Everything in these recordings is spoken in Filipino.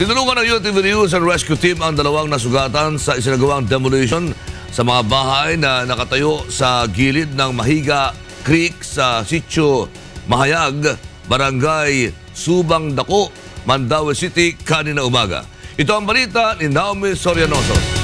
Tinulungan ng UNTV News and Rescue Team ang dalawang nasugatan sa isinagawang demolition sa mga bahay na nakatayo sa gilid ng Mahiga Creek sa Sitio Mahayag, Barangay Subang Dako, Mandaue City kanina umaga. Ito ang balita ni Naomi Sorianoso.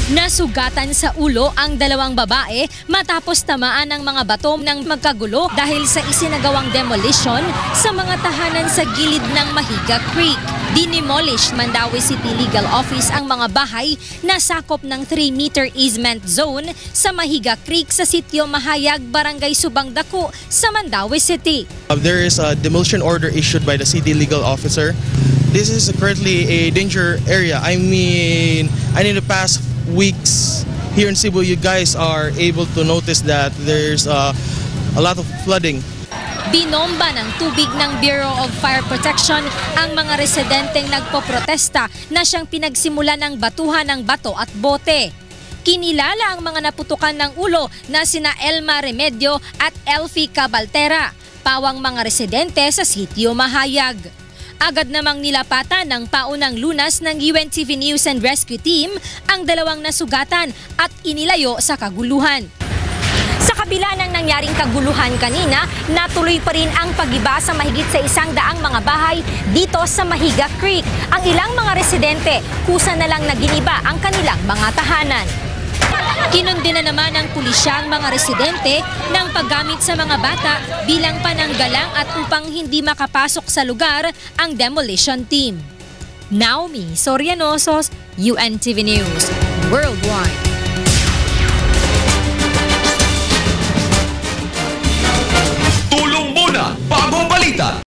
Nasugatan sa ulo ang dalawang babae matapos tamaan ng mga bato ng magkagulo dahil sa isinagawang demolition sa mga tahanan sa gilid ng Mahiga Creek. Dinemolish Mandaue City Legal Office ang mga bahay na sakop ng 3-meter easement zone sa Mahiga Creek sa Sitio Mahayag, Barangay Subang Dako sa Mandaue City. There is a demolition order issued by the city legal officer. This is currently a danger area. I mean in the past weeks here in Cebu, you guys are able to notice that there's a lot of flooding. Binomba ng tubig ng Bureau of Fire Protection ang mga residenteng nagpoprotesta na siyang pinagsimula ng batuhan ng bato at bote. Kinilala ang mga naputukan ng ulo na sina Elma Remedio at Elfie Cabaltera, pawang mga residente sa Sitio Mahayag. Agad namang nilapatan ng paunang lunas ng UNTV News and Rescue Team ang dalawang nasugatan at inilayo sa kaguluhan. Sa kabila ng nangyaring kaguluhan kanina, natuloy pa rin ang pag-iba sa mahigit sa 100 mga bahay dito sa Mahiga Creek. Ang ilang mga residente, kusa na lang na giniba ang kanilang mga tahanan. Kinundi na naman ng pulisya ang mga residente ng paggamit sa mga bata bilang pananggalang at upang hindi makapasok sa lugar ang demolition team. Naomi Sorianoso, UNTV News Worldwide. Tulong muna, bagong balita.